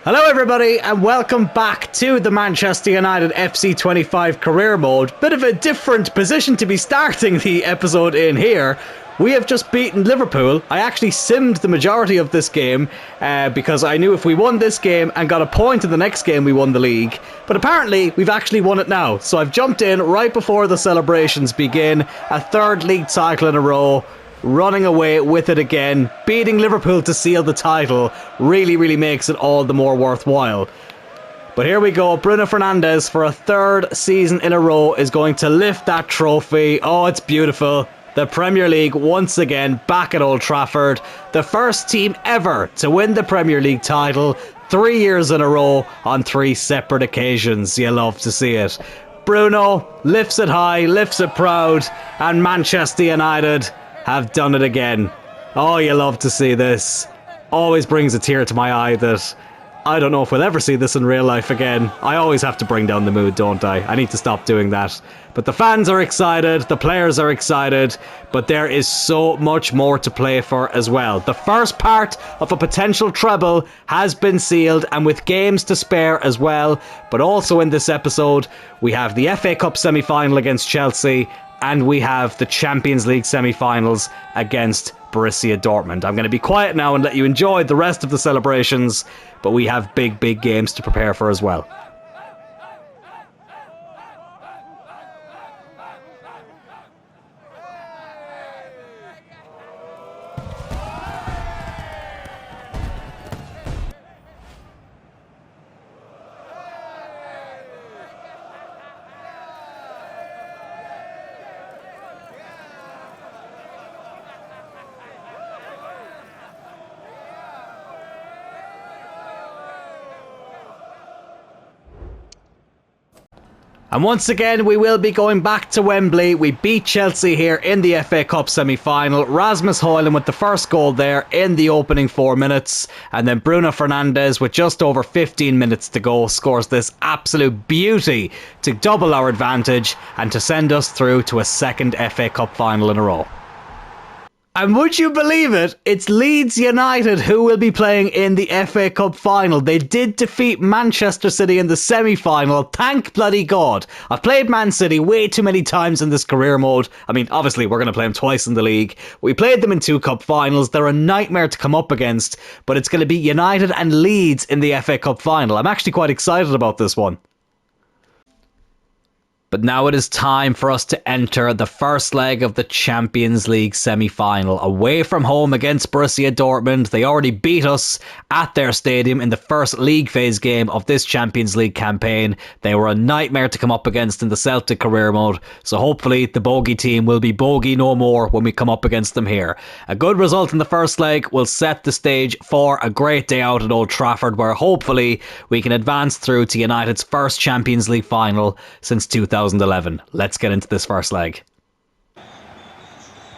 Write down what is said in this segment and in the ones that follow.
Hello everybody and welcome back to the Manchester United FC 25 career mode. Bit of a different position to be starting the episode in here. We have just beaten Liverpool. I actually simmed the majority of this game because I knew if we won this game and got a point in the next game we won the league. But apparently we've actually won it now. So I've jumped in right before the celebrations begin. A third league title in a row. Running away with it again, beating Liverpool to seal the title really makes it all the more worthwhile. But here we go, Bruno Fernandes for a third season in a row is going to lift that trophy. Oh, it's beautiful. The Premier League once again back at Old Trafford. The first team ever to win the Premier League title 3 years in a row on 3 separate occasions. You love to see it. Bruno lifts it high, lifts it proud, and Manchester United have done it again. Oh, you love to see this. Always brings a tear to my eye that I don't know if we'll ever see this in real life again. I always have to bring down the mood, don't I? I need to stop doing that. But the fans are excited, the players are excited, but there is so much more to play for as well. The first part of a potential treble has been sealed, and with games to spare as well. But also in this episode, we have the FA Cup semi-final against Chelsea, and we have the Champions League semi-finals against Borussia Dortmund. I'm going to be quiet now and let you enjoy the rest of the celebrations, but we have big games to prepare for as well. And once again, we will be going back to Wembley. We beat Chelsea here in the FA Cup semi-final. Rasmus Højlund with the first goal there in the opening 4 minutes. And then Bruno Fernandes, with just over 15 minutes to go, scores this absolute beauty to double our advantage and to send us through to a second FA Cup final in a row. And would you believe it? It's Leeds United who will be playing in the FA Cup final. They did defeat Manchester City in the semi-final. Thank bloody God. I've played Man City way too many times in this career mode. I mean, obviously, we're going to play them twice in the league. We played them in 2 cup finals. They're a nightmare to come up against. But it's going to be United and Leeds in the FA Cup final. I'm actually quite excited about this one. But now it is time for us to enter the first leg of the Champions League semi-final. Away from home against Borussia Dortmund. They already beat us at their stadium in the first league phase game of this Champions League campaign. They were a nightmare to come up against in the Celtic career mode. So hopefully the bogey team will be bogey no more when we come up against them here. A good result in the first leg will set the stage for a great day out at Old Trafford, where hopefully we can advance through to United's first Champions League final since 2011. Let's get into this first leg.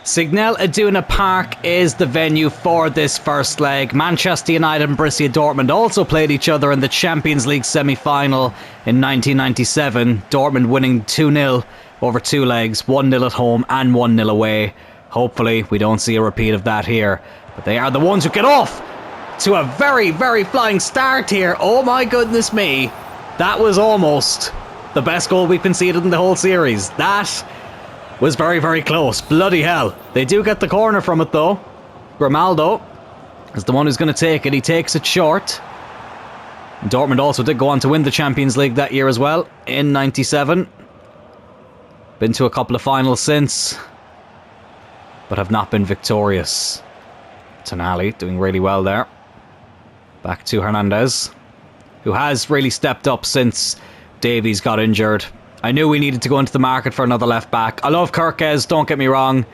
Signal Iduna Park is the venue for this first leg. Manchester United and Borussia Dortmund also played each other in the Champions League semi-final in 1997. Dortmund winning 2-0 over 2 legs, 1-0 at home and 1-0 away. Hopefully we don't see a repeat of that here. But they are the ones who get off to a very flying start here. Oh my goodness me. That was almost the best goal we've conceded in the whole series. That was very close. Bloody hell. They do get the corner from it though. Grimaldo is the one who's going to take it. He takes it short. Dortmund also did go on to win the Champions League that year as well, in 97. Been to a couple of finals since, but have not been victorious. Tonali doing really well there. Back to Hernandez, who has really stepped up since Davies got injured. I knew we needed to go into the market for another left back. I love Kirkes, don't get me wrong,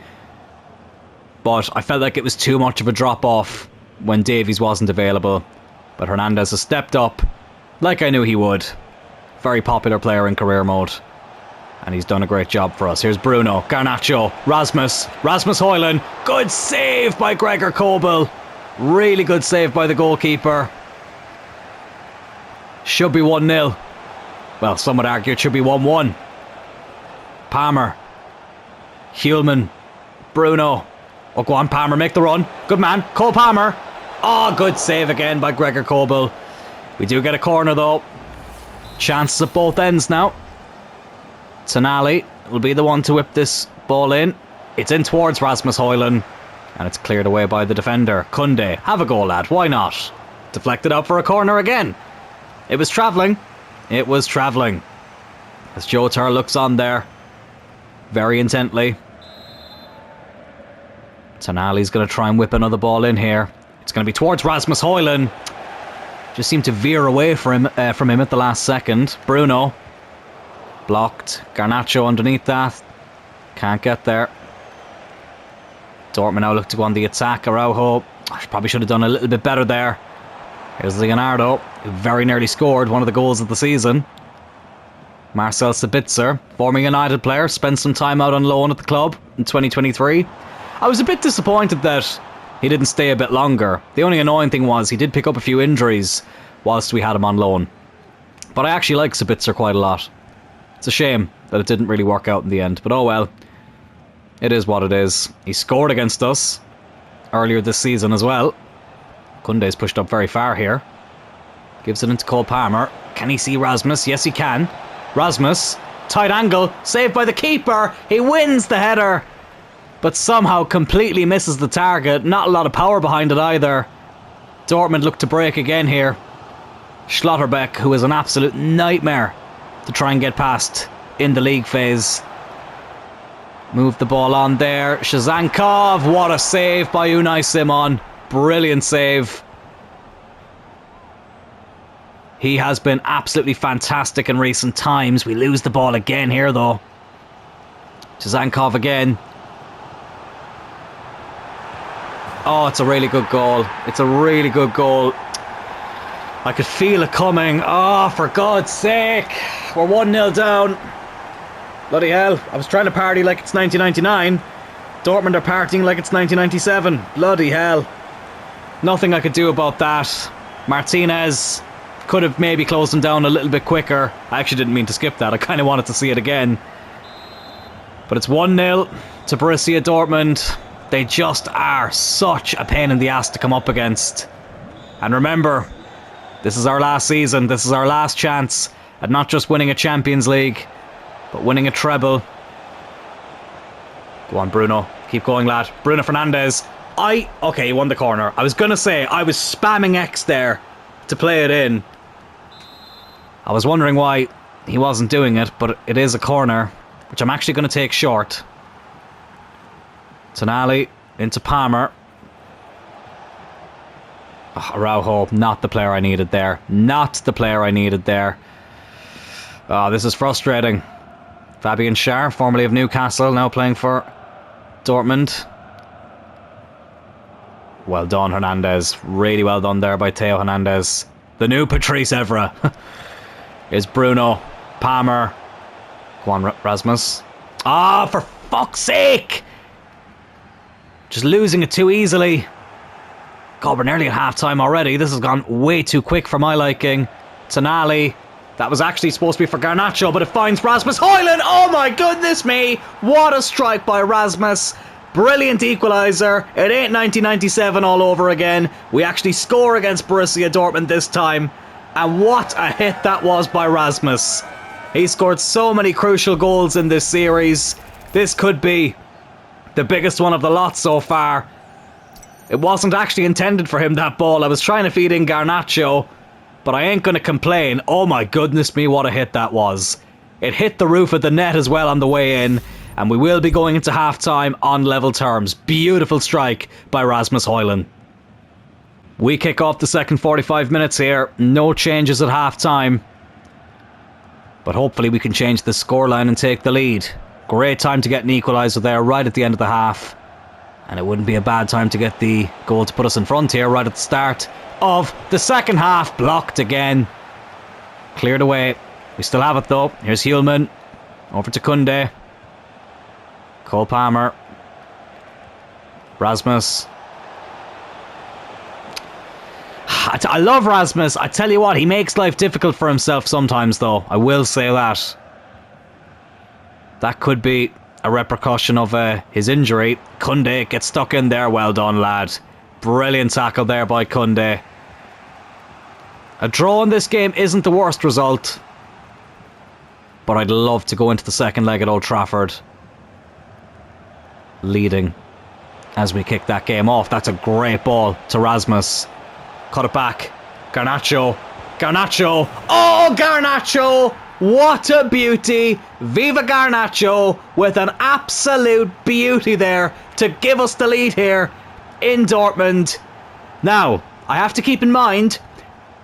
but I felt like it was too much of a drop off when Davies wasn't available. But Hernandez has stepped up like I knew he would. Very popular player in career mode, and he's done a great job for us. Here's Bruno, Garnacho, Rasmus Højlund. Good save by Gregor Kobel. Really good save by the goalkeeper. Should be 1-0. Well, some would argue it should be 1-1. Palmer. Hulman. Bruno. Oh, go on, Palmer, make the run. Good man. Cole Palmer. Oh, good save again by Gregor Kobel. We do get a corner though. Chances at both ends now. Tonali will be the one to whip this ball in. It's in towards Rasmus Højlund. And it's cleared away by the defender. Kunde, have a go, lad. Why not? Deflected out for a corner again. It was travelling. It was travelling. As Jotar looks on there very intently. Tonali's going to try and whip another ball in here. It's going to be towards Rasmus Højlund. Just seemed to veer away from him at the last second. Bruno. Blocked. Garnacho underneath that. Can't get there. Dortmund now look to go on the attack. Araujo probably should have done a little bit better there. Here's Leonardo, who very nearly scored one of the goals of the season. Marcel Sabitzer, former United player, spent some time out on loan at the club in 2023. I was a bit disappointed that he didn't stay a bit longer. The only annoying thing was he did pick up a few injuries whilst we had him on loan. But I actually like Sabitzer quite a lot. It's a shame that it didn't really work out in the end, but oh well. It is what it is. He scored against us earlier this season as well. Kunde's pushed up very far here. Gives it into Cole Palmer. Can he see Rasmus? Yes, he can. Rasmus, tight angle, saved by the keeper. He wins the header, but somehow completely misses the target. Not a lot of power behind it either. Dortmund look to break again here. Schlotterbeck, who is an absolute nightmare to try and get past in the league phase. Move the ball on there. Shazankov, what a save by Unai Simon. Brilliant save. He has been absolutely fantastic in recent times. We lose the ball again here though. Shazankov again. Oh, it's a really good goal. It's a really good goal. I could feel it coming. Oh, for God's sake. We're 1-0 down. Bloody hell. I was trying to party like it's 1999. Dortmund are partying like it's 1997. Bloody hell. Nothing I could do about that. Martinez could have maybe closed him down a little bit quicker. I actually didn't mean to skip that. I kind of wanted to see it again. But it's 1-0 to Borussia Dortmund. They just are such a pain in the ass to come up against. And remember, this is our last season. This is our last chance at not just winning a Champions League, but winning a treble. Go on, Bruno. Keep going, lad. Bruno Fernandes. Okay, he won the corner. I was going to say, I was spamming X there to play it in. I was wondering why he wasn't doing it, but it is a corner, which I'm actually going to take short. Tonali into Palmer. Oh, Araujo, not the player I needed there. Not the player I needed there. Oh, this is frustrating. Fabian Schär, formerly of Newcastle, now playing for Dortmund. Well done, Hernandez. Really well done there by Theo Hernandez. The new Patrice Evra. Here's Bruno. Palmer. Go on, Rasmus. Ah, for fuck's sake! Just losing it too easily. God, we're nearly at half-time already. This has gone way too quick for my liking. Tonali. That was actually supposed to be for Garnacho, but it finds Rasmus Højlund. Oh my goodness me! What a strike by Rasmus. Brilliant equaliser. It ain't 1997 all over again. We actually score against Borussia Dortmund this time. And what a hit that was by Rasmus. He scored so many crucial goals in this series. This could be the biggest one of the lot so far. It wasn't actually intended for him, that ball. I was trying to feed in Garnacho, but I ain't going to complain. Oh my goodness me, what a hit that was. It hit the roof of the net as well on the way in, and we will be going into half-time on level terms. Beautiful strike by Rasmus Højlund. We kick off the second 45 minutes here. No changes at half-time. But hopefully we can change the scoreline and take the lead. Great time to get an equaliser there right at the end of the half. And it wouldn't be a bad time to get the goal to put us in front here right at the start of the second half. Blocked again. Cleared away. We still have it though. Here's Hjulman. Over to Kunde. Cole Palmer. Rasmus. I love Rasmus. I tell you what, he makes life difficult for himself sometimes though. I will say that. That could be a repercussion of his injury. Kunde gets stuck in there. Well done, lad. Brilliant tackle there by Kunde. A draw in this game isn't the worst result, but I'd love to go into the second leg at Old Trafford leading as we kick that game off. That's a great ball to Rasmus. Cut it back. Garnacho. Garnacho. Oh, Garnacho! What a beauty. Viva Garnacho with an absolute beauty there to give us the lead here in Dortmund. Now, I have to keep in mind,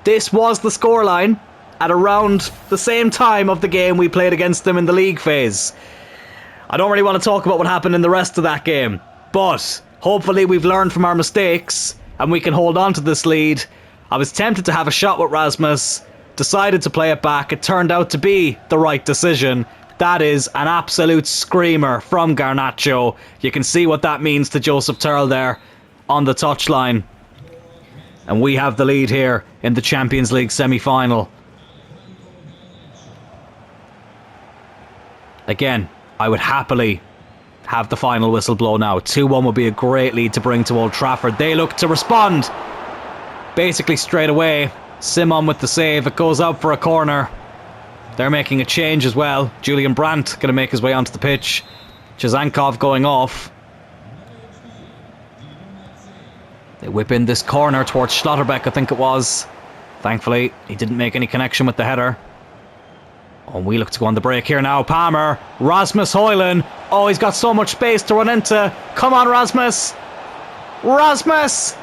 this was the scoreline at around the same time of the game we played against them in the league phase. I don't really want to talk about what happened in the rest of that game, but hopefully we've learned from our mistakes and we can hold on to this lead. I was tempted to have a shot with Rasmus, decided to play it back. It turned out to be the right decision. That is an absolute screamer from Garnacho. You can see what that means to Joseph Tuchel there on the touchline. And we have the lead here in the Champions League semi-final. Again, I would happily have the final whistle blow now. 2-1 would be a great lead to bring to Old Trafford. They look to respond basically straight away. Simon with the save. It goes out for a corner. They're making a change as well. Julian Brandt going to make his way onto the pitch. Chezankov going off. They whip in this corner towards Schlotterbeck, I think it was. Thankfully, he didn't make any connection with the header. Oh, we look to go on the break here now. Palmer. Rasmus Højlund. Oh, he's got so much space to run into. Come on, Rasmus. Rasmus.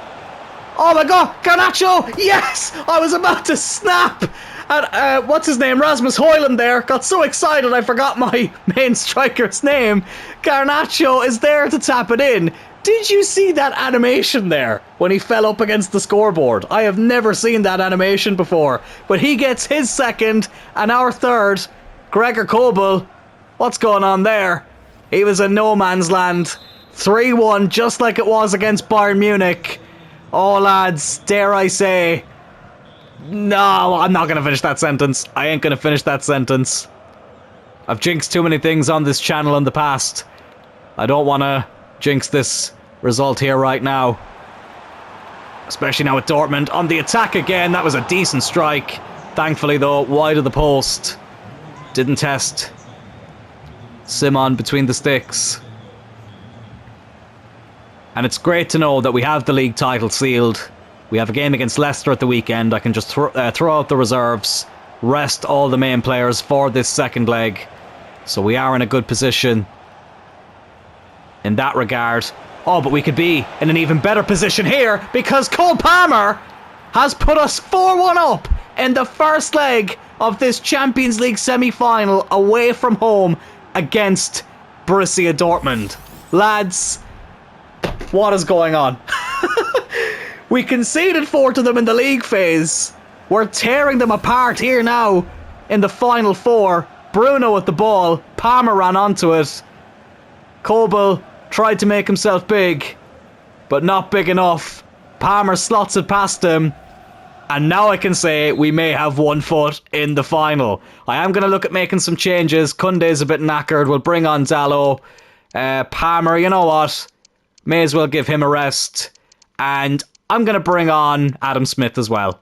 Oh my god, Garnacho! Yes! I was about to snap! And, what's his name? Rasmus Højlund there. Got so excited I forgot my main striker's name. Garnacho is there to tap it in. Did you see that animation there when he fell up against the scoreboard? I have never seen that animation before. But he gets his second and our third. Gregor Kobel. What's going on there? He was in no man's land. 3-1, just like it was against Bayern Munich. Oh, lads, dare I say... No, I'm not going to finish that sentence. I ain't going to finish that sentence. I've jinxed too many things on this channel in the past. I don't want to jinx this result here right now. Especially now with Dortmund on the attack again. That was a decent strike. Thankfully, though, wide of the post. Didn't test. Simon between the sticks. And it's great to know that we have the league title sealed. We have a game against Leicester at the weekend. I can just throw out the reserves, rest all the main players for this second leg. So we are in a good position in that regard. Oh, but we could be in an even better position here because Cole Palmer has put us 4-1 up in the first leg of this Champions League semi-final away from home against Borussia Dortmund. Lads, what is going on? We conceded 4 to them in the league phase. We're tearing them apart here now in the final 4. Bruno with the ball. Palmer ran onto it. Kobel tried to make himself big, but not big enough. Palmer slots it past him. And now I can say we may have one foot in the final. I am going to look at making some changes. Koundé's a bit knackered. We'll bring on Dalot. Palmer, you know what? May as well give him a rest. And I'm going to bring on Adam Smith as well.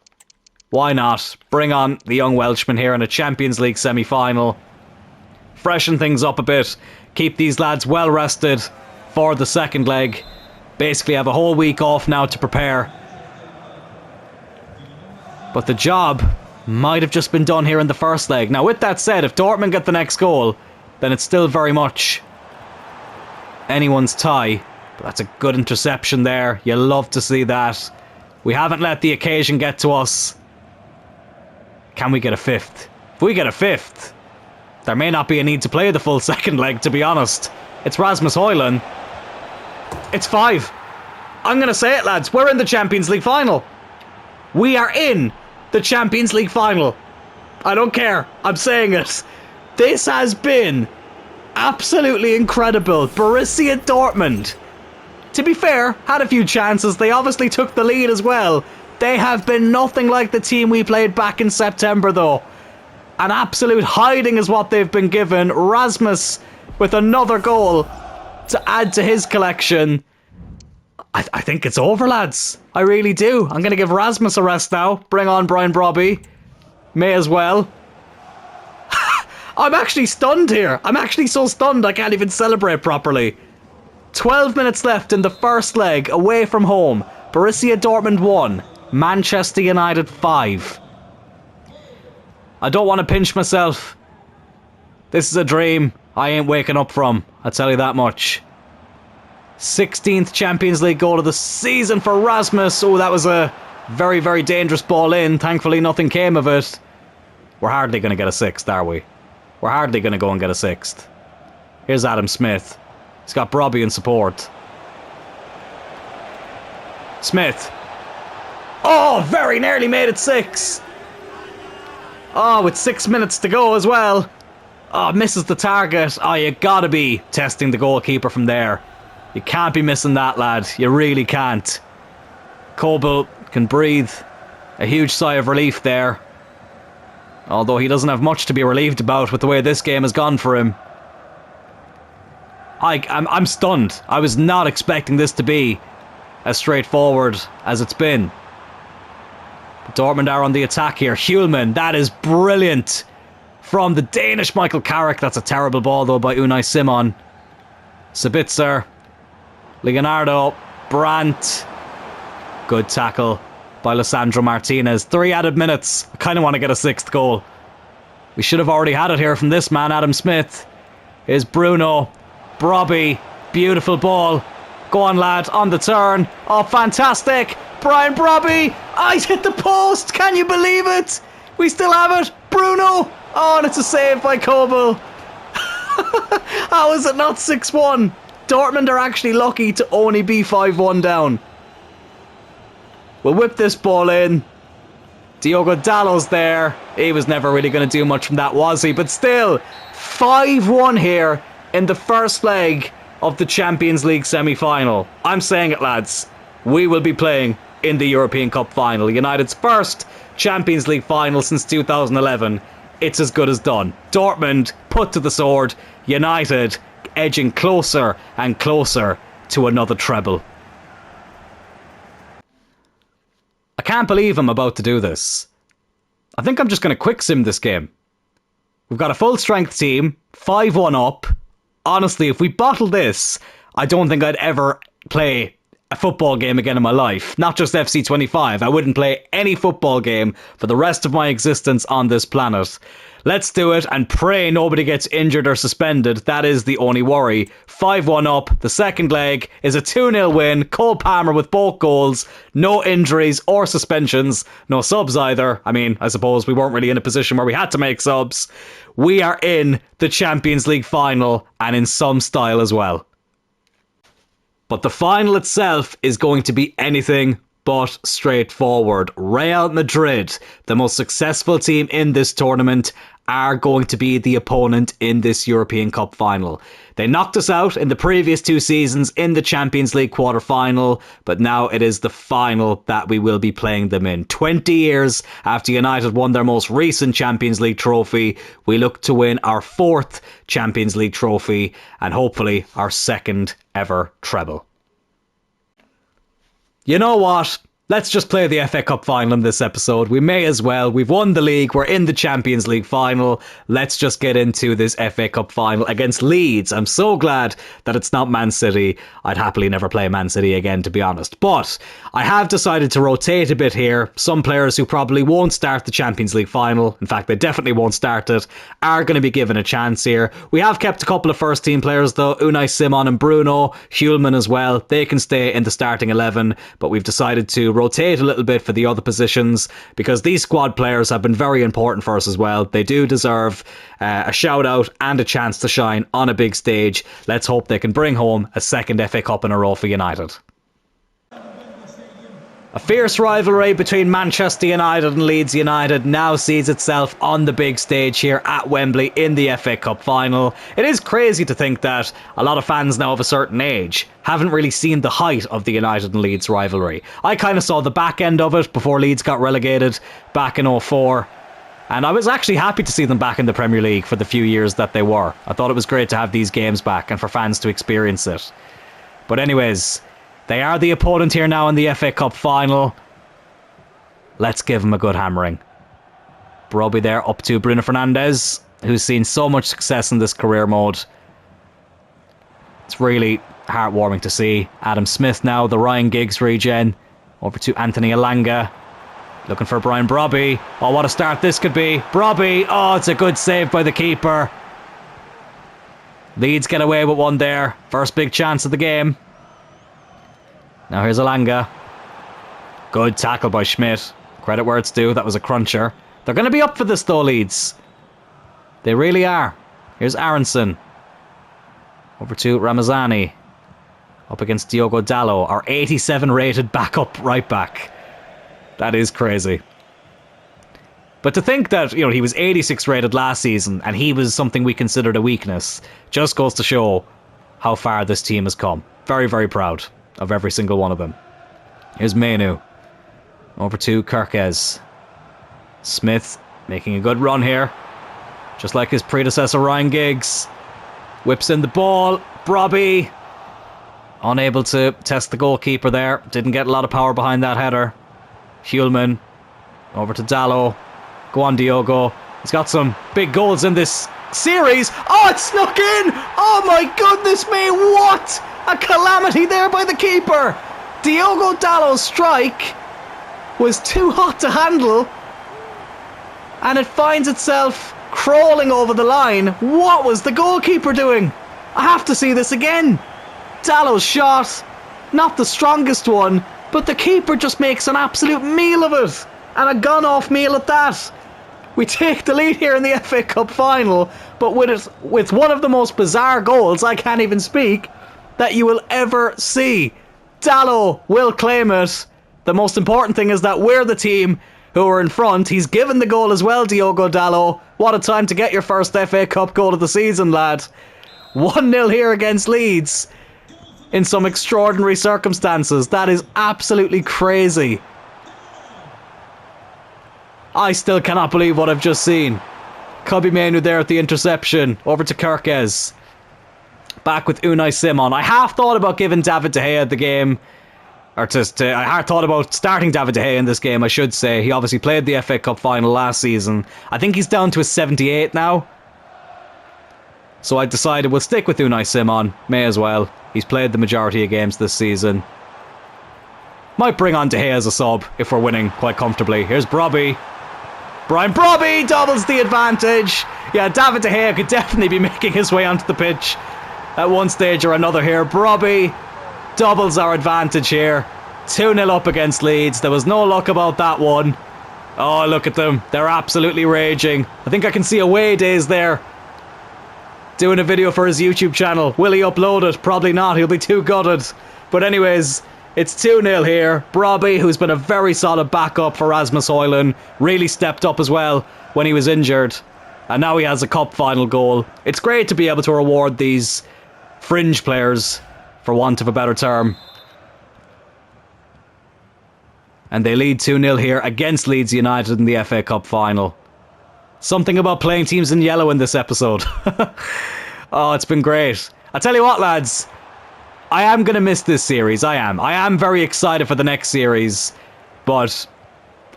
Why not? Bring on the young Welshman here in a Champions League semi-final. Freshen things up a bit. Keep these lads well rested for the second leg. Basically have a whole week off now to prepare. But the job might have just been done here in the first leg. Now with that said, if Dortmund get the next goal, then it's still very much anyone's tie. But that's a good interception there. You love to see that. We haven't let the occasion get to us. Can we get a fifth? If we get a fifth, there may not be a need to play the full second leg, to be honest. It's Rasmus Højlund. It's 5. I'm going to say it, lads. We're in the Champions League final. We are in the Champions League final. I don't care. I'm saying it. This has been absolutely incredible. Borussia Dortmund, to be fair, had a few chances. They obviously took the lead as well. They have been nothing like the team we played back in September, though. An absolute hiding is what they've been given. Rasmus with another goal to add to his collection. I think it's over, lads. I really do. I'm going to give Rasmus a rest now. Bring on Brian Brobby. May as well. I'm actually stunned here. I'm actually so stunned I can't even celebrate properly. 12 minutes left in the first leg, away from home. Borussia Dortmund 1, Manchester United 5. I don't want to pinch myself. This is a dream I ain't waking up from, I'll tell you that much. 16th Champions League goal of the season for Rasmus. Oh, that was a very, very dangerous ball in. Thankfully, nothing came of it. We're hardly going to get a sixth, are we? We're hardly going to go and get a sixth. Here's Adam Smith. He's got Brobby in support. Smith. Oh, very nearly made it 6. Oh, with 6 minutes to go as well. Oh, misses the target. Oh, you gotta be testing the goalkeeper from there. You can't be missing that, lad. You really can't. Kobel can breathe a huge sigh of relief there. Although he doesn't have much to be relieved about with the way this game has gone for him. I'm stunned. I was not expecting this to be as straightforward as it's been. Dortmund are on the attack here. Hjulman, that is brilliant. From the Danish Michael Carrick. That's a terrible ball though by Unai Simon. Sabitzer. Leonardo. Brandt. Good tackle by Lisandro Martinez. 3 added minutes. I kind of want to get a 6th goal. We should have already had it here from this man, Adam Smith. Here's Bruno. Brobby. Beautiful ball. Go on, lad. On the turn. Oh, fantastic. Brian Brobby. Oh, he's hit the post. Can you believe it? We still have it. Bruno. Oh, and it's a save by Kobel. How is it not 6-1? Dortmund are actually lucky to only be 5-1 down. We'll whip this ball in. Diogo Dalot's there. He was never really going to do much from that, was he? But still, 5-1 here in the first leg of the Champions League semi-final. I'm saying it, lads. We will be playing in the European Cup final. United's first Champions League final since 2011. It's as good as done. Dortmund put to the sword. United edging closer and closer to another treble. I can't believe I'm about to do this. I think I'm just going to quick sim this game. We've got a full strength team, 5-1 up. Honestly, if we bottle this, I don't think I'd ever play a football game again in my life. Not just FC25. I wouldn't play any football game for the rest of my existence on this planet. Let's do it and pray nobody gets injured or suspended. That is the only worry. 5-1 up. The second leg is a 2-0 win. Cole Palmer with both goals. No injuries or suspensions. No subs either. I mean, I suppose we weren't really in a position where we had to make subs. We are in the Champions League final, and in some style as well. But the final itself is going to be anything but straightforward. Real Madrid, the most successful team in this tournament, are going to be the opponent in this European Cup final. They knocked us out in the previous 2 seasons in the Champions League quarter-final, but now it is the final that we will be playing them in. 20 years after United won their most recent Champions League trophy, we look to win our 4th Champions League trophy and hopefully our 2nd ever treble. You know what? Let's just play the FA Cup final in this episode. We may as well. We've won the league. We're in the Champions League final. Let's just get into this FA Cup final against Leeds. I'm so glad that it's not Man City. I'd happily never play Man City again, to be honest. But I have decided to rotate a bit here. Some players who probably won't start the Champions League final, in fact, they definitely won't start it, are going to be given a chance here. We have kept a couple of first team players though. Unai Simon and Bruno. Hjulman as well. They can stay in the starting 11, but we've decided to rotate a little bit for the other positions because these squad players have been very important for us as well. They do deserve a shout out and a chance to shine on a big stage. Let's hope they can bring home a 2nd FA Cup in a row for United. A fierce rivalry between Manchester United and Leeds United now sees itself on the big stage here at Wembley in the FA Cup final. It is crazy to think that a lot of fans now of a certain age haven't really seen the height of the United and Leeds rivalry. I kind of saw the back end of it before Leeds got relegated back in 2004. And I was actually happy to see them back in the Premier League for the few years that they were. I thought it was great to have these games back and for fans to experience it. But anyways, They are the opponent here now in the FA Cup final. Let's give them a good hammering. Brobbey there up to Bruno Fernandes, who's seen so much success in this career mode. It's really heartwarming to see. Adam Smith now, the Ryan Giggs regen. Over to Anthony Elanga. Looking for Brian Brobbey. Oh, what a start this could be. Brobbey. Oh, it's a good save by the keeper. Leeds get away with one there. First big chance of the game. Now here's Elanga. Good tackle by Schmidt. Credit where it's due. That was a cruncher. They're going to be up for this though, Leeds. They really are. Here's Aronson. Over to Ramazani. Up against Diogo Dalot, our 87 rated backup right back. That is crazy. But to think that, you know, he was 86 rated last season and he was something we considered a weakness just goes to show how far this team has come. Very, very proud of every single one of them. Here's Menu. Over to Kirkez. Smith making a good run here. Just like his predecessor Ryan Giggs. Whips in the ball. Brobbey. Unable to test the goalkeeper there. Didn't get a lot of power behind that header. Hulman. Over to Dalot. Go on, Diogo. He's got some big goals in this series. Oh, it snuck in! Oh my goodness me, what? A calamity there by the keeper. Diogo Dalot's strike was too hot to handle. And it finds itself crawling over the line. What was the goalkeeper doing? I have to see this again. Dalot's shot, not the strongest one, but the keeper just makes an absolute meal of it. And a gun-off meal at that. We take the lead here in the FA Cup final, but with one of the most bizarre goals, I can't even speak, that you will ever see. Dalot will claim it. The most important thing is that we're the team who are in front. He's given the goal as well, Diogo Dalot. What a time to get your first FA Cup goal of the season, lad. 1-0 here against Leeds. In some extraordinary circumstances. That is absolutely crazy. I still cannot believe what I've just seen. Kobbie Mainoo there at the interception. Over to Kirkez. Back with Unai Simon. I half thought about giving David De Gea the game. I half thought about starting David De Gea in this game, I should say. He obviously played the FA Cup final last season. I think he's down to a 78 now. So I decided we'll stick with Unai Simon. May as well. He's played the majority of games this season. Might bring on De Gea as a sub if we're winning quite comfortably. Here's Brobbey. Brian Brobbey doubles the advantage. Yeah, David De Gea could definitely be making his way onto the pitch at one stage or another here. Brobbey doubles our advantage here. 2-0 up against Leeds. There was no luck about that one. Oh, look at them. They're absolutely raging. I think I can see Away Days there doing a video for his YouTube channel. Will he upload it? Probably not. He'll be too gutted. But anyways, it's 2-0 here. Brobbey, who's been a very solid backup for Rasmus Højlund, really stepped up as well when he was injured. And now he has a cup final goal. It's great to be able to reward these fringe players, for want of a better term. And they lead 2-0 here against Leeds United in the FA Cup final. Something about playing teams in yellow in this episode. Oh, it's been great. I'll tell you what, lads. I am going to miss this series. I am. I am very excited for the next series. But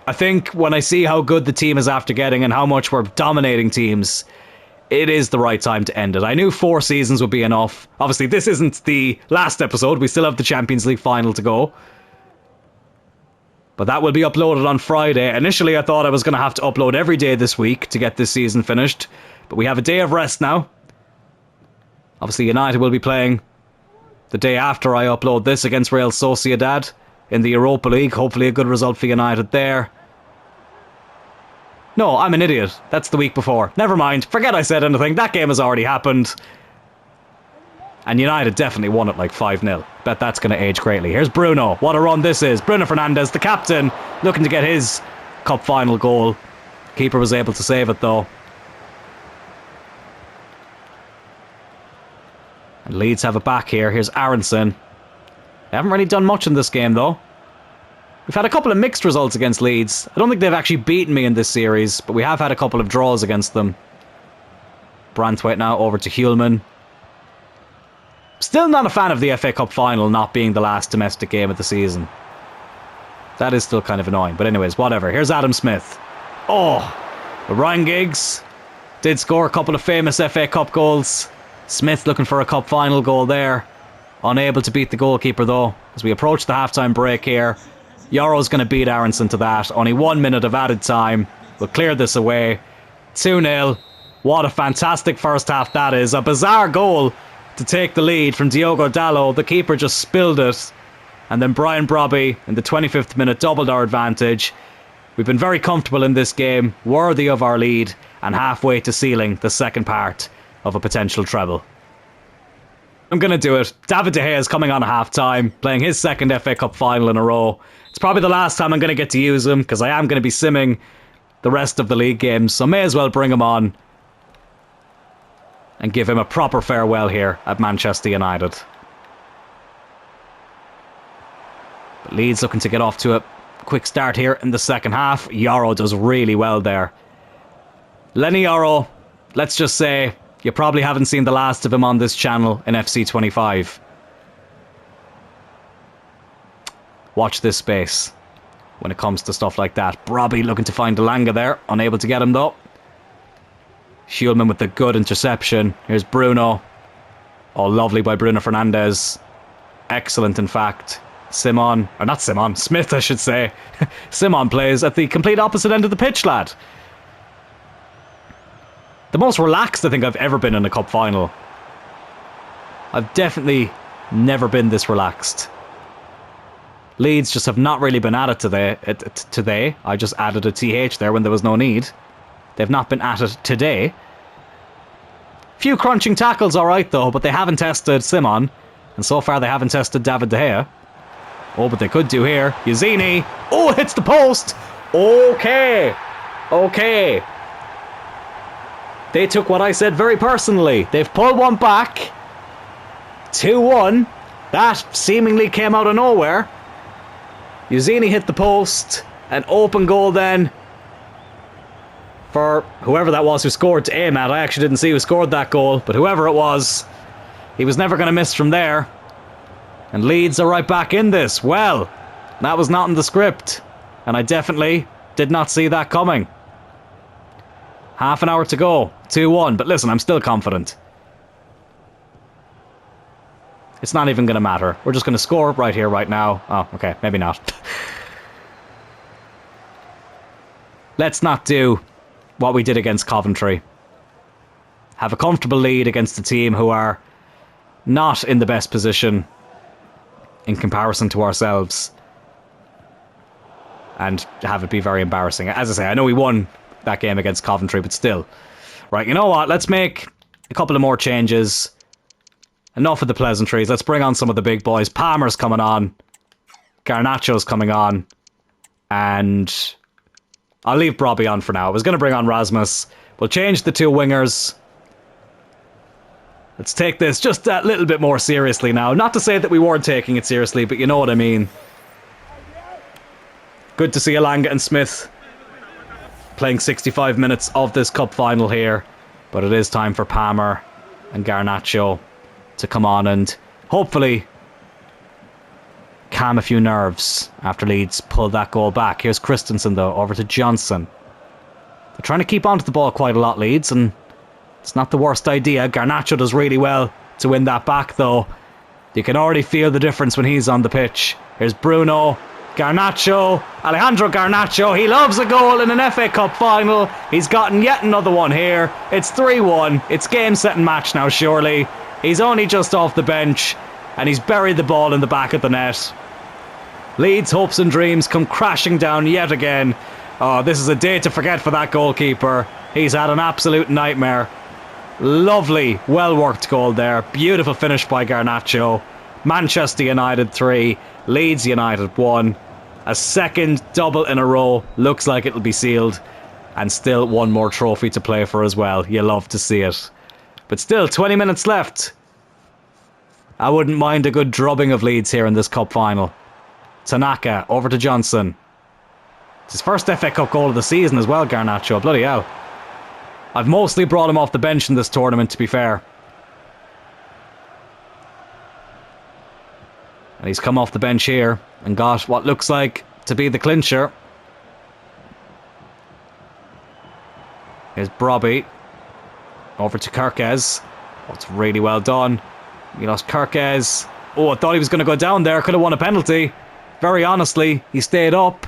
I think when I see how good the team is after getting and how much we're dominating teams, it is the right time to end it. I knew 4 seasons would be enough. Obviously, this isn't the last episode. We still have the Champions League final to go. But that will be uploaded on Friday. Initially, I thought I was going to have to upload every day this week to get this season finished. But we have a day of rest now. Obviously, United will be playing the day after I upload this against Real Sociedad in the Europa League. Hopefully a good result for United there. No, I'm an idiot. That's the week before. Never mind. Forget I said anything. That game has already happened. And United definitely won it like 5-0. Bet that's going to age greatly. Here's Bruno. What a run this is. Bruno Fernandes, the captain, looking to get his cup final goal. Keeper was able to save it though. And Leeds have it back here. Here's Aronson. They haven't really done much in this game though. We've had a couple of mixed results against Leeds. I don't think they've actually beaten me in this series, but we have had a couple of draws against them. Branthwaite now over to Hulman. Still not a fan of the FA Cup final not being the last domestic game of the season. That is still kind of annoying. But anyways, whatever. Here's Adam Smith. Oh, but Ryan Giggs did score a couple of famous FA Cup goals. Smith looking for a cup final goal there. Unable to beat the goalkeeper though. As we approach the halftime break here. Yoro's going to beat Aronson to that. Only 1 minute of added time. We'll clear this away. 2-0. What a fantastic first half that is. A bizarre goal to take the lead from Diogo Dalot. The keeper just spilled it. And then Brian Brobby in the 25th minute doubled our advantage. We've been very comfortable in this game, worthy of our lead, and halfway to sealing the second part of a potential treble. I'm going to do it. David De Gea is coming on at half-time, playing his second FA Cup final in a row. It's probably the last time I'm going to get to use him, because I am going to be simming the rest of the league games, so may as well bring him on and give him a proper farewell here at Manchester United. But Leeds looking to get off to a quick start here in the second half. Yoro does really well there. Lenny Yoro, let's just say, you probably haven't seen the last of him on this channel in FC25. Watch this space when it comes to stuff like that. Brobby looking to find Delanga there. Unable to get him though. Schulman with the good interception. Here's Bruno. Oh, lovely by Bruno Fernandes. Excellent, in fact. Smith, I should say. Simon plays at the complete opposite end of the pitch, lad. The most relaxed I think I've ever been in a cup final. I've definitely never been this relaxed. Leeds just have not really been at it today. I just added a TH there when there was no need. They've not been at it today. Few crunching tackles alright though, but they haven't tested Simon. And so far they haven't tested David De Gea. Oh, but they could do here. Yazzini. Oh, hits the post. Okay. Okay. They took what I said very personally. They've pulled one back. 2-1. That seemingly came out of nowhere. Yazzini hit the post. An open goal then for whoever that was who scored to aim at. I actually didn't see who scored that goal, but whoever it was, he was never going to miss from there. And Leeds are right back in this. Well, that was not in the script. And I definitely did not see that coming. Half an hour to go. 2-1. But listen, I'm still confident. It's not even going to matter. We're just going to score right here, right now. Oh, okay. Maybe not. Let's not do what we did against Coventry. Have a comfortable lead against a team who are not in the best position in comparison to ourselves, and have it be very embarrassing. As I say, I know we won that game against Coventry, but still. Right, you know what? Let's make a couple of more changes. Enough of the pleasantries. Let's bring on some of the big boys. Palmer's coming on. Garnacho's coming on. And I'll leave Brobby on for now. I was going to bring on Rasmus. We'll change the two wingers. Let's take this just a little bit more seriously now. Not to say that we weren't taking it seriously, but you know what I mean. Good to see Elanga and Smith playing 65 minutes of this cup final here. But it is time for Palmer and Garnacho to come on and hopefully calm a few nerves after Leeds pull that goal back. Here's Christensen though, over to Johnson. They're trying to keep onto the ball quite a lot, Leeds, and it's not the worst idea. Garnacho does really well to win that back though. You can already feel the difference when he's on the pitch. Here's Bruno. Garnacho. Alejandro Garnacho. He loves a goal in an FA Cup final. He's gotten yet another one here. It's 3-1. It's game, set and match now, surely. He's only just off the bench and he's buried the ball in the back of the net. Leeds' hopes and dreams come crashing down yet again. Oh, this is a day to forget for that goalkeeper. He's had an absolute nightmare. Lovely, well-worked goal there. Beautiful finish by Garnacho. Manchester United 3, Leeds United 1. A second double in a row. Looks like it'll be sealed. And still one more trophy to play for as well. You love to see it. But still, 20 minutes left. I wouldn't mind a good drubbing of Leeds here in this cup final. Tanaka, over to Johnson. It's his first FA Cup goal of the season as well, Garnacho. Bloody hell. I've mostly brought him off the bench in this tournament, to be fair. And he's come off the bench here and got what looks like to be the clincher. Here's Brobby. Over to Kirkes. Oh, it's really well done. Milos Kirkes. Oh, I thought he was going to go down there. Could have won a penalty. Very honestly, he stayed up.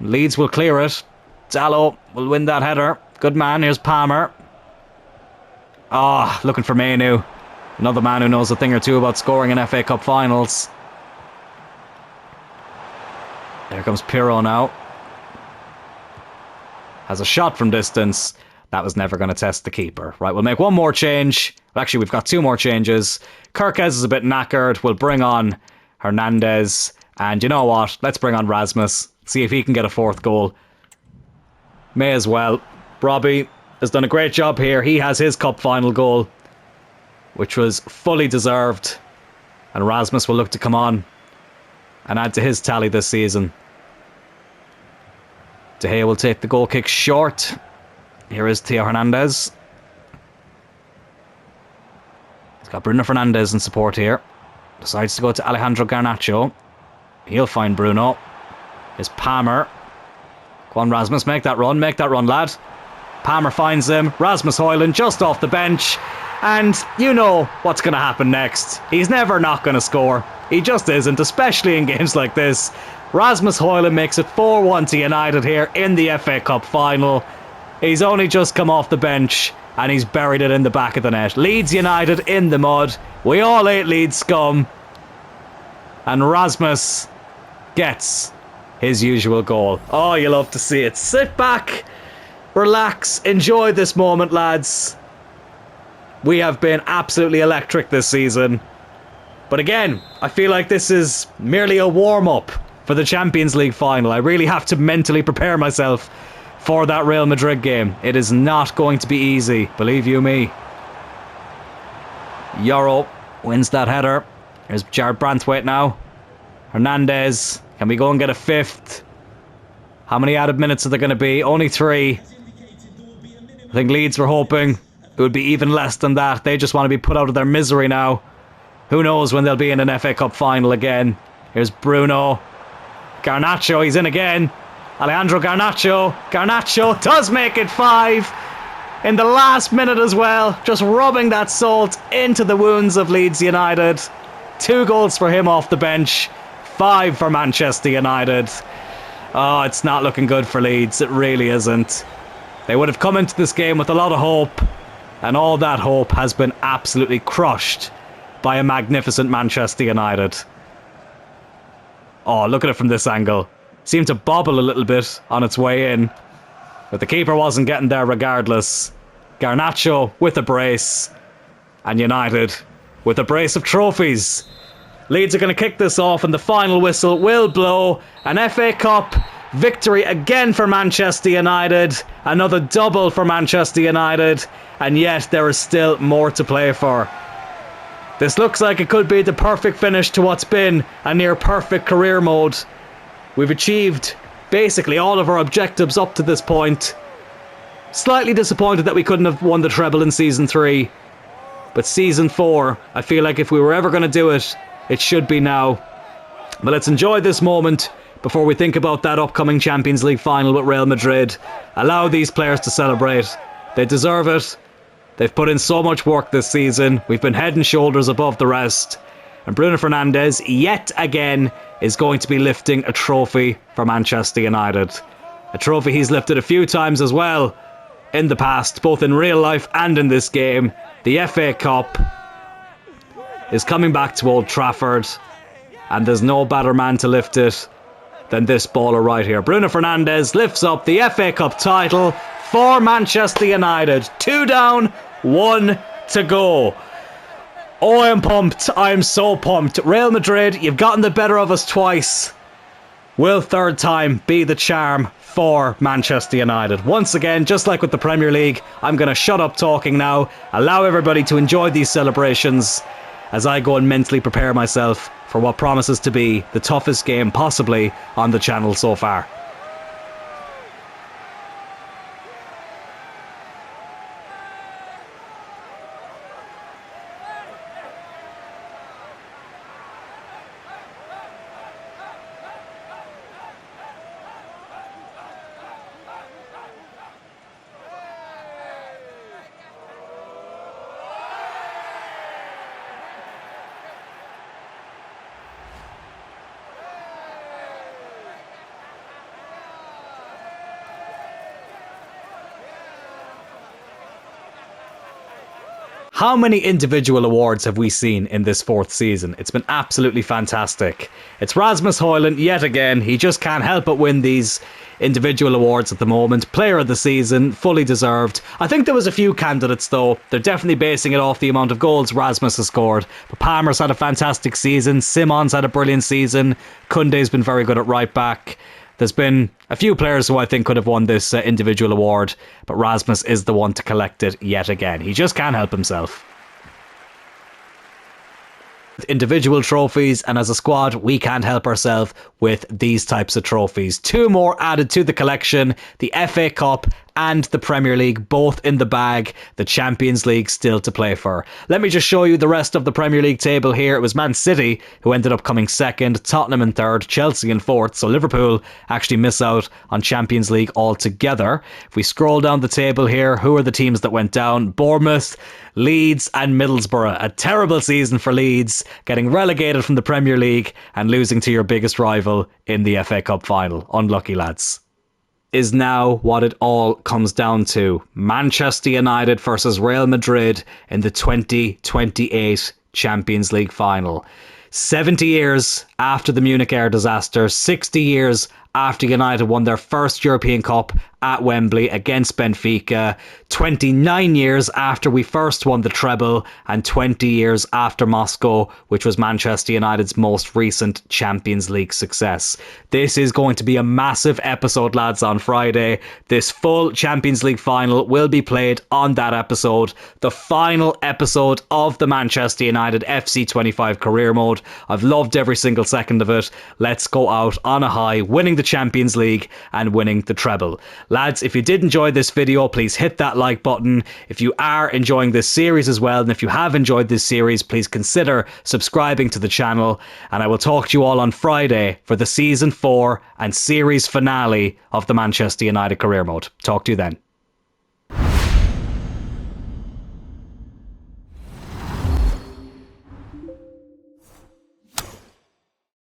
Leeds will clear it. Dallo will win that header. Good man. Here's Palmer. Ah, looking for Mainu. Another man who knows a thing or two about scoring in FA Cup finals. There comes Pirro now. Has a shot from distance. That was never going to test the keeper. Right, we'll make one more change. Well, actually, we've got two more changes. Kirkes is a bit knackered. We'll bring on Hernandez. And you know what? Let's bring on Rasmus. See if he can get a fourth goal. May as well. Brobby has done a great job here. He has his cup final goal, which was fully deserved. And Rasmus will look to come on and add to his tally this season. De Gea will take the goal kick short. Here is Theo Hernandez. He's got Bruno Fernandes in support here. Decides to go to Alejandro Garnacho. He'll find Bruno. Here's Palmer. Go on, Rasmus, make that run, lad. Palmer finds him. Rasmus Højlund just off the bench. And you know what's going to happen next. He's never not going to score. He just isn't, especially in games like this. Rasmus Højlund makes it 4-1 to United here in the FA Cup final. He's only just come off the bench and he's buried it in the back of the net. Leeds United in the mud. We all ate Leeds scum. And Rasmus gets his usual goal. Oh, you love to see it. Sit back, relax, enjoy this moment, lads. We have been absolutely electric this season. But again, I feel like this is merely a warm-up for the Champions League final. I really have to mentally prepare myself for that Real Madrid game. It is not going to be easy, believe you me. Yoro wins that header. There's Jared Branthwaite now. Hernandez. Can we go and get a fifth? How many added minutes are there going to be? Only 3. I think Leeds were hoping it would be even less than that. They just want to be put out of their misery now. Who knows when they'll be in an FA Cup final again. Here's Bruno. Garnacho, he's in again. Alejandro Garnacho. Garnacho does make it 5 in the last minute as well. Just rubbing that salt into the wounds of Leeds United. 2 goals for him off the bench. 5 for Manchester United. Oh, it's not looking good for Leeds. It really isn't. They would have come into this game with a lot of hope, and all that hope has been absolutely crushed by a magnificent Manchester United. Oh, look at it from this angle. Seemed to bobble a little bit on its way in, but the keeper wasn't getting there regardless. Garnacho with a brace, and United with a brace of trophies. Leeds are going to kick this off and the final whistle will blow. An FA Cup victory again for Manchester United. Another double for Manchester United. And yet there is still more to play for. This looks like it could be the perfect finish to what's been a near perfect career mode. We've achieved basically all of our objectives up to this point. Slightly disappointed that we couldn't have won the treble in Season 3. But Season 4, I feel like if we were ever going to do it, it should be now. But let's enjoy this moment before we think about that upcoming Champions League final with Real Madrid. Allow these players to celebrate. They deserve it. They've put in so much work this season. We've been head and shoulders above the rest. And Bruno Fernandes, yet again, is going to be lifting a trophy for Manchester United. A trophy he's lifted a few times as well in the past, both in real life and in this game. The FA Cup is coming back to Old Trafford, and there's no better man to lift it than this baller right here. Bruno Fernandes lifts up the FA Cup title for Manchester United. 2 down, 1 to go. Oh, I'm pumped. I'm so pumped. Real Madrid, you've gotten the better of us twice. Will third time be the charm for Manchester United? Once again, just like with the Premier League, I'm going to shut up talking now, allow everybody to enjoy these celebrations as I go and mentally prepare myself for what promises to be the toughest game possibly on the channel so far. How many individual awards have we seen in this 4th season? It's been absolutely fantastic. It's Rasmus Højlund yet again. He just can't help but win these individual awards at the moment. Player of the season, fully deserved. I think there was a few candidates though. They're definitely basing it off the amount of goals Rasmus has scored. But Palmer's had a fantastic season. Simon's had a brilliant season. Koundé's been very good at right back. There's been a few players who I think could have won this individual award, but Rasmus is the one to collect it yet again. He just can't help himself. Individual trophies, and as a squad we can't help ourselves with these types of trophies. 2 more added to the collection: the FA Cup and the Premier League, both in the bag. The Champions League still to play for. Let me just show you the rest of the Premier League table here. It was Man City who ended up coming second, Tottenham in third, Chelsea in fourth, so Liverpool actually miss out on Champions League altogether. If we scroll down the table here, who are the teams that went down? Bournemouth, Leeds and Middlesbrough. A terrible season for Leeds, getting relegated from the Premier League and losing to your biggest rival in the FA Cup final. Unlucky lads. Is now what it all comes down to. Manchester United versus Real Madrid in the 2028 Champions League final. 70 years after the Munich air disaster, 60 years after United won their first European Cup at Wembley against Benfica, 29 years after we first won the treble, and 20 years after Moscow, which was Manchester United's most recent Champions League success. This is going to be a massive episode, lads, on Friday. This full Champions League final will be played on that episode, the final episode of the Manchester United FC25 career mode. I've loved every single second of it. Let's go out on a high, winning the Champions League and winning the treble. Lads, if you did enjoy this video, please hit that like button. If you are enjoying this series as well, and if you have enjoyed this series, please consider subscribing to the channel. And I will talk to you all on Friday for the Season 4 and series finale of the Manchester United career mode. Talk to you then.